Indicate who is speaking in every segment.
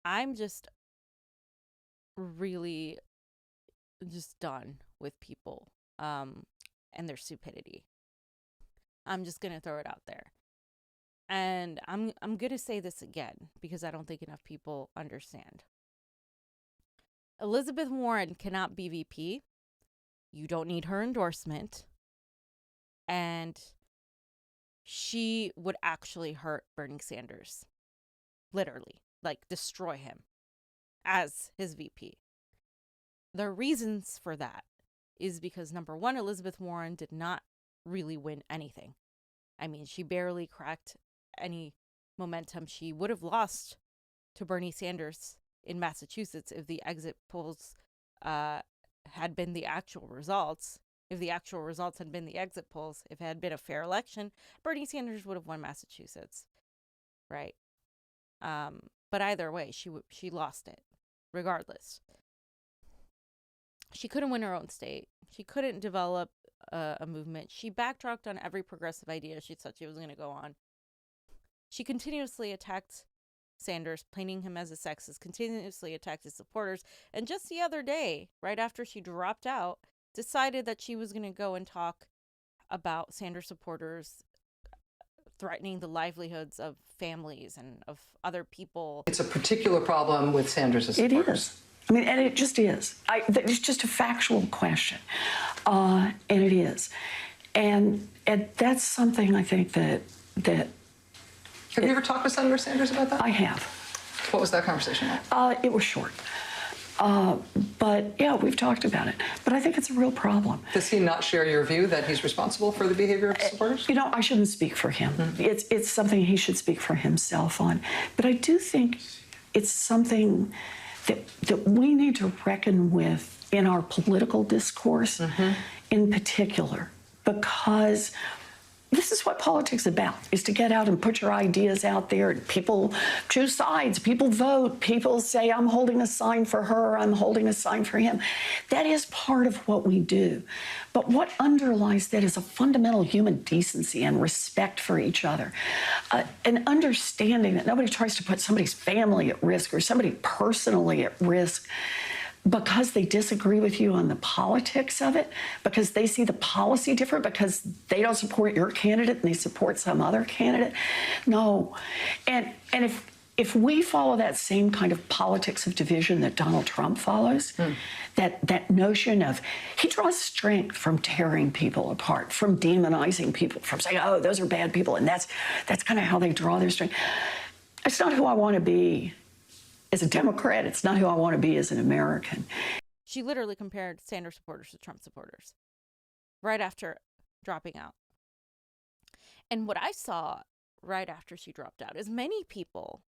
Speaker 1: I'm just really just done with people and their stupidity. I'm just going to throw it out there. And I'm going to say this again because I don't think enough people understand. Elizabeth Warren cannot be VP. You don't need her endorsement. And she would actually hurt Bernie Sanders. Literally, like destroy him as his VP. The reasons for that is because, number one, Elizabeth Warren did not really win anything. I mean, she barely cracked any momentum. She would have lost to Bernie Sanders in Massachusetts if the exit polls had been the actual results. If the actual results had been the exit polls, if it had been a fair election, Bernie Sanders would have won Massachusetts, right? But either way, she lost it, regardless. She couldn't win her own state. She couldn't develop a movement. She backtracked on every progressive idea she thought she was going to go on. She continuously attacked Sanders, painting him as a sexist, continuously attacked his supporters, and just the other day, right after she dropped out, decided that she was going to go and talk about Sanders supporters threatening the livelihoods of families and of other people.
Speaker 2: It's a particular problem with Sanders' supporters.
Speaker 3: It is. I mean, and it just is. It's just a factual question, and it is. And that's something I think that
Speaker 2: Have you ever talked with Senator Sanders about that?
Speaker 3: I have.
Speaker 2: What was that conversation like?
Speaker 3: It was short. But yeah, we've talked about it. But I think it's a real problem.
Speaker 2: Does he not share your view that he's responsible for the behavior of supporters?
Speaker 3: You know, I shouldn't speak for him. It's something he should speak for himself on. But I do think it's something that we need to reckon with in our political discourse in particular, because this is what politics is about, is to get out and put your ideas out there. People choose sides, people vote, people say, I'm holding a sign for her, I'm holding a sign for him. That is part of what we do. But what underlies that is a fundamental human decency and respect for each other. An understanding that nobody tries to put somebody's family at risk or somebody personally at risk because they disagree with you on the politics of it, because they see the policy different, because they don't support your candidate and they support some other candidate. No. And if we follow that same kind of politics of division that Donald Trump follows, that notion of, he draws strength from tearing people apart, from demonizing people, from saying, oh, those are bad people, and that's kind of how they draw their strength. It's not who I want to be as a Democrat. It's not who I want to be as an American.
Speaker 1: She literally compared Sanders supporters to Trump supporters right after dropping out. And what I saw right after she dropped out is many people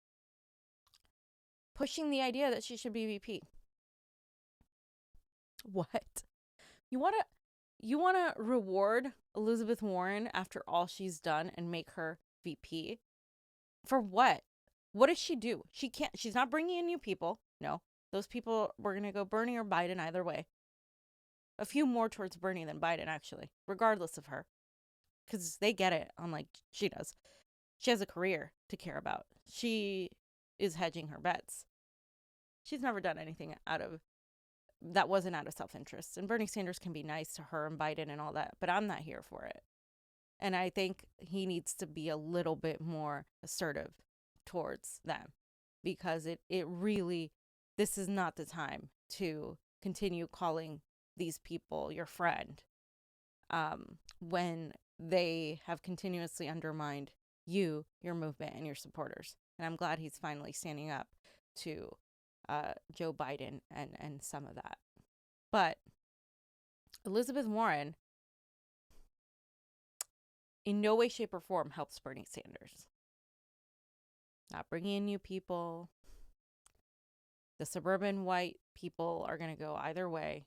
Speaker 1: pushing the idea that she should be VP. What? You want to reward Elizabeth Warren after all she's done and make her VP? For what? What does she do? She's not bringing in new people. No, those people were going to go Bernie or Biden either way. A few more towards Bernie than Biden, actually, regardless of her. Because they get it, unlike she does. She has a career to care about. She is hedging her bets. She's never done anything that wasn't out of self-interest. And Bernie Sanders can be nice to her and Biden and all that, but I'm not here for it. And I think he needs to be a little bit more assertive towards them, because it really, this is not the time to continue calling these people your friend when they have continuously undermined you, your movement, and your supporters. And I'm glad he's finally standing up to Joe Biden and some of that. But Elizabeth Warren in no way, shape, or form helps Bernie Sanders. Not bringing in new people. The suburban white people are going to go either way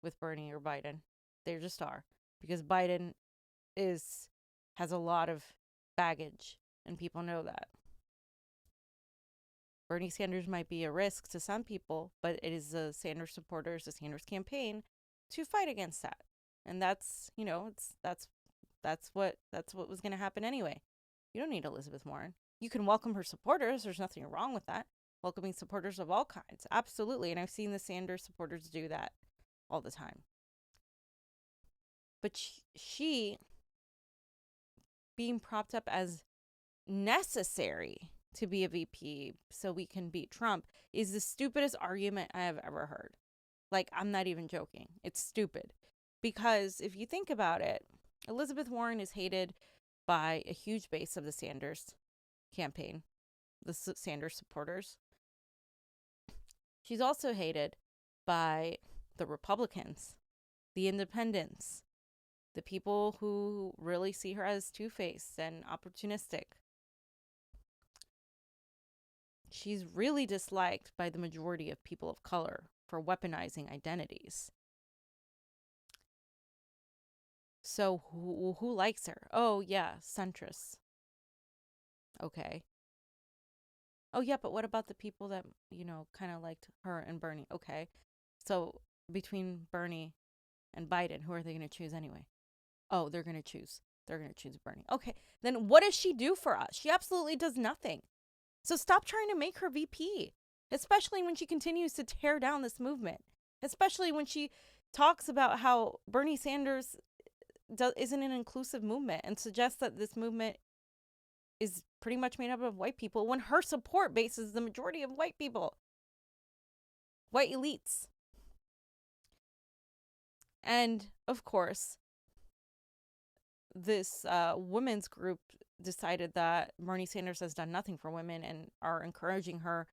Speaker 1: with Bernie or Biden. They just are. Because Biden has a lot of baggage, and people know that. Bernie Sanders might be a risk to some people, but it is the Sanders supporters, the Sanders campaign, to fight against that. And that's what was going to happen anyway. You don't need Elizabeth Warren. You can welcome her supporters. There's nothing wrong with that. welcoming supporters of all kinds. Absolutely. And I've seen the Sanders supporters do that all the time. But she being propped up as necessary to be a VP so we can beat Trump is the stupidest argument I have ever heard. Like, I'm not even joking. It's stupid. Because if you think about it, Elizabeth Warren is hated by a huge base of the Sanders campaign, the Sanders supporters. She's also hated by the Republicans, the independents, the people who really see her as two-faced and opportunistic. She's really disliked by the majority of people of color for weaponizing identities. So who likes her? Oh, yeah, centrists. Okay. Oh, yeah, but what about the people that, kind of liked her and Bernie? Okay. So between Bernie and Biden, who are they going to choose anyway? Oh, they're going to choose Bernie. Okay. Then what does she do for us? She absolutely does nothing. So stop trying to make her VP, especially when she continues to tear down this movement, especially when she talks about how Bernie Sanders isn't an inclusive movement and suggests that this movement is pretty much made up of white people when her support base is the majority of white people, white elites. And of course, this women's group decided that Bernie Sanders has done nothing for women and are encouraging her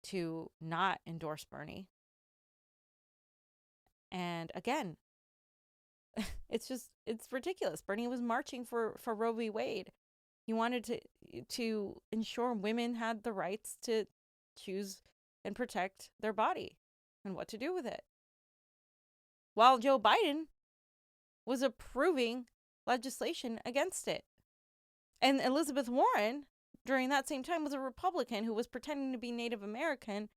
Speaker 1: to not endorse Bernie. And again, it's ridiculous. Bernie was marching for Roe v. Wade. He wanted to ensure women had the rights to choose and protect their body and what to do with it. While Joe Biden was approving legislation against it. And Elizabeth Warren, during that same time, was a Republican who was pretending to be Native American,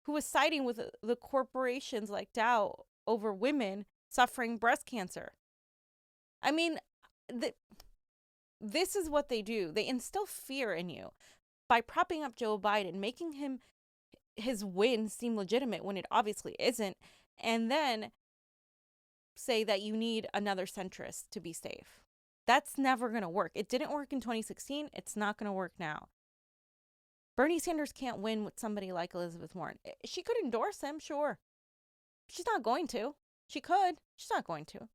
Speaker 1: who was siding with the corporations like Dow over women suffering breast cancer. I mean, this is what they do. They instill fear in you by propping up Joe Biden, making his win seem legitimate when it obviously isn't, and then say that you need another centrist to be safe. That's never going to work. It didn't work in 2016. It's not going to work now. Bernie Sanders can't win with somebody like Elizabeth Warren. She could endorse him, sure. She's not going to. She could. She's not going to.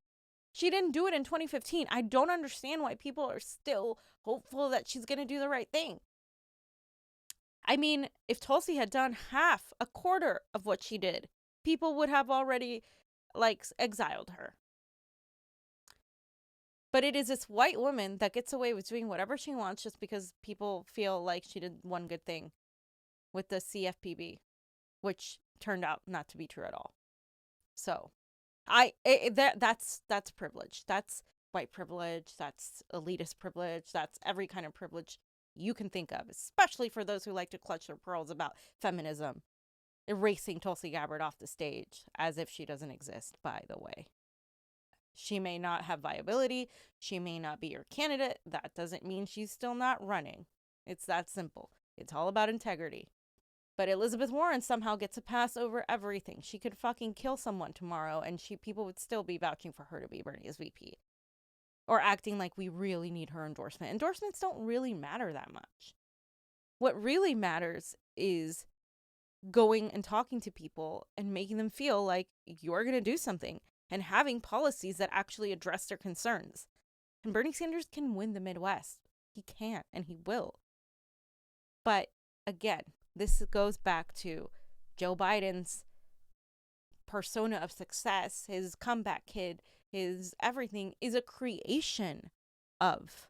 Speaker 1: She didn't do it in 2015. I don't understand why people are still hopeful that she's going to do the right thing. I mean, if Tulsi had done a quarter of what she did, people would have already, exiled her. But it is this white woman that gets away with doing whatever she wants just because people feel like she did one good thing with the CFPB, which turned out not to be true at all. So, that's privilege. That's white privilege. That's elitist privilege. That's every kind of privilege you can think of, especially for those who like to clutch their pearls about feminism, erasing Tulsi Gabbard off the stage as if she doesn't exist, by the way. She may not have viability. She may not be your candidate. That doesn't mean she's still not running. It's that simple. It's all about integrity. But Elizabeth Warren somehow gets a pass over everything. She could fucking kill someone tomorrow and people would still be vouching for her to be Bernie's VP. Or acting like we really need her endorsement. Endorsements don't really matter that much. What really matters is going and talking to people and making them feel like you're going to do something. And having policies that actually address their concerns. And Bernie Sanders can win the Midwest. He can, and he will. But again, this goes back to Joe Biden's persona of success, his comeback kid, his everything is a creation of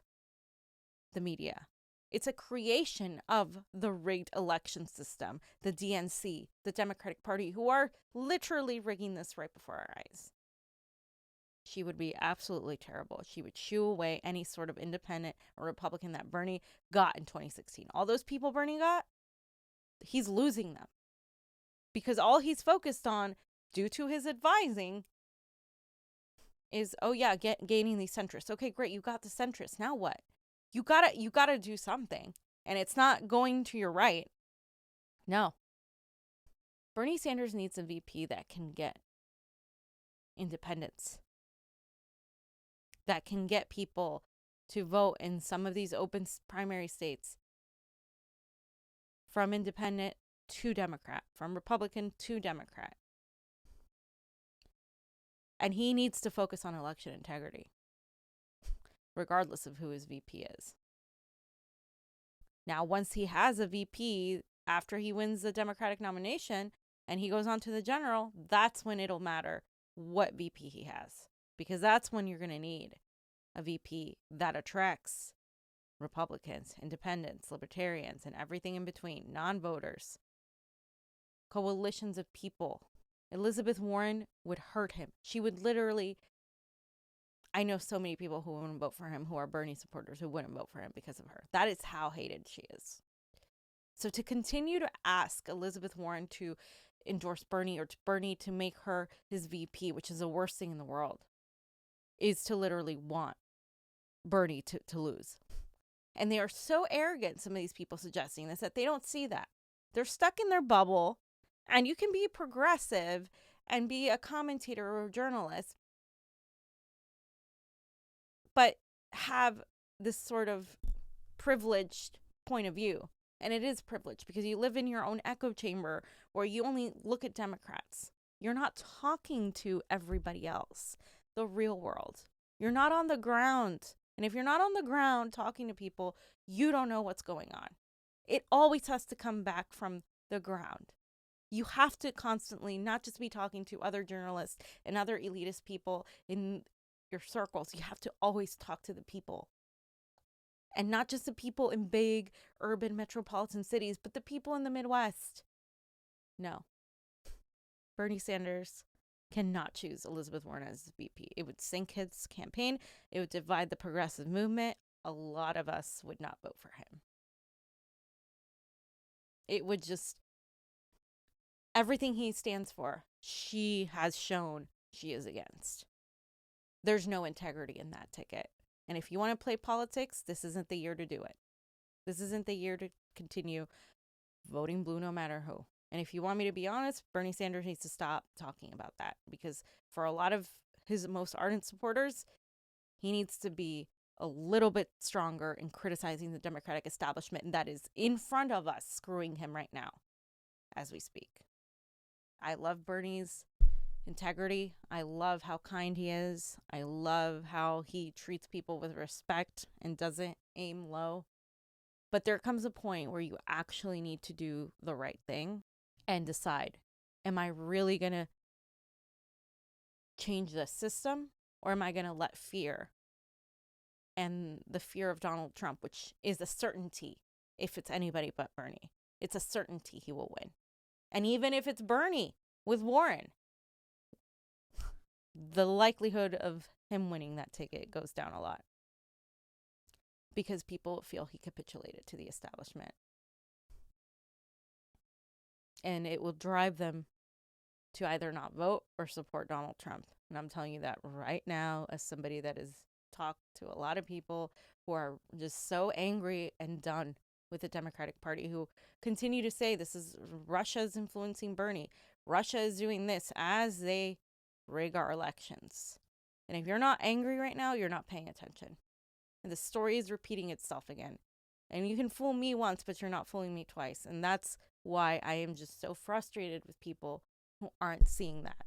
Speaker 1: the media. It's a creation of the rigged election system, the DNC, the Democratic Party, who are literally rigging this right before our eyes. She would be absolutely terrible. She would shoo away any sort of independent or Republican that Bernie got in 2016. All those people Bernie got, he's losing them. Because all he's focused on, due to his advising, is, gaining these centrists. Okay, great, you got the centrists. Now what? You gotta do something. And it's not going to your right. No. Bernie Sanders needs a VP that can get independents, that can get people to vote in some of these open primary states from independent to Democrat, from Republican to Democrat. And he needs to focus on election integrity, regardless of who his VP is. Now, once he has a VP, after he wins the Democratic nomination and he goes on to the general, that's when it'll matter what VP he has. Because that's when you're going to need a VP that attracts Republicans, independents, libertarians, and everything in between, non-voters, coalitions of people. Elizabeth Warren would hurt him. She would literally, I know so many people who wouldn't vote for him, who are Bernie supporters, who wouldn't vote for him because of her. That is how hated she is. So to continue to ask Elizabeth Warren to endorse Bernie, or to Bernie to make her his VP, which is the worst thing in the world, is to literally want Bernie to lose. And they are so arrogant, some of these people suggesting this, that they don't see that. They're stuck in their bubble, and you can be progressive and be a commentator or a journalist, but have this sort of privileged point of view. And it is privileged because you live in your own echo chamber where you only look at Democrats. You're not talking to everybody else, the real world. You're not on the ground. And if you're not on the ground talking to people, you don't know what's going on. It always has to come back from the ground. You have to constantly not just be talking to other journalists and other elitist people in your circles. You have to always talk to the people. And not just the people in big urban metropolitan cities, but the people in the Midwest. No. Bernie Sanders cannot choose Elizabeth Warren as his VP. It would sink his campaign. It would divide the progressive movement. A lot of us would not vote for him. It would just, everything he stands for, she has shown she is against. There's no integrity in that ticket. And if you want to play politics, this isn't the year to do it. This isn't the year to continue voting blue no matter who. And if you want me to be honest, Bernie Sanders needs to stop talking about that, because for a lot of his most ardent supporters, he needs to be a little bit stronger in criticizing the Democratic establishment that is in front of us, screwing him right now as we speak. I love Bernie's integrity. I love how kind he is. I love how he treats people with respect and doesn't aim low. But there comes a point where you actually need to do the right thing and decide, am I really going to change the system, or am I going to let fear and the fear of Donald Trump, which is a certainty if it's anybody but Bernie, it's a certainty he will win. And even if it's Bernie with Warren, the likelihood of him winning that ticket goes down a lot, because people feel he capitulated to the establishment. And it will drive them to either not vote or support Donald Trump. And I'm telling you that right now, as somebody that has talked to a lot of people who are just so angry and done with the Democratic Party, who continue to say this is Russia's influencing Bernie. Russia is doing this as they rig our elections. And if you're not angry right now, you're not paying attention. And the story is repeating itself again. And you can fool me once, but you're not fooling me twice. And that's why I am just so frustrated with people who aren't seeing that.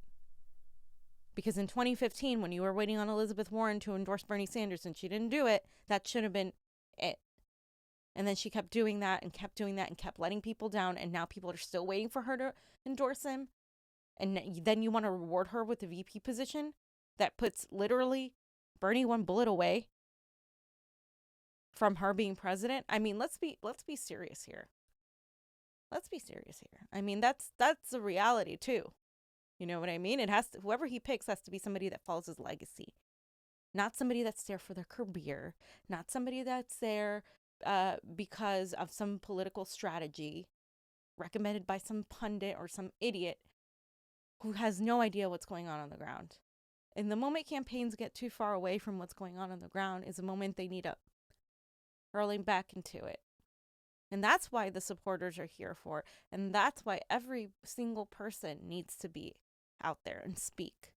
Speaker 1: Because in 2015, when you were waiting on Elizabeth Warren to endorse Bernie Sanders and she didn't do it, that should have been it. And then she kept doing that and kept doing that and kept letting people down. And now people are still waiting for her to endorse him. And then you want to reward her with the VP position that puts literally Bernie one bullet away from her being president. I mean, let's be serious here. Let's be serious here. I mean, that's the reality too. You know what I mean? It has to, whoever he picks has to be somebody that follows his legacy. Not somebody that's there for their career. Not somebody that's there because of some political strategy recommended by some pundit or some idiot who has no idea what's going on the ground. And the moment campaigns get too far away from what's going on the ground is the moment they need up, hurling back into it. And that's why the supporters are here for. And that's why every single person needs to be out there and speak.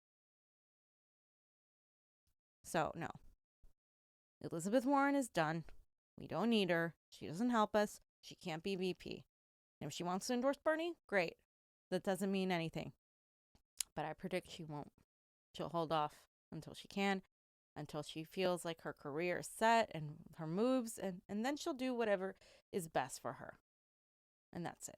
Speaker 1: So, no. Elizabeth Warren is done. We don't need her. She doesn't help us. She can't be VP. And if she wants to endorse Bernie, great. That doesn't mean anything. But I predict she won't. She'll hold off until she can, until she feels like her career is set and her moves, and then she'll do whatever is best for her. And that's it.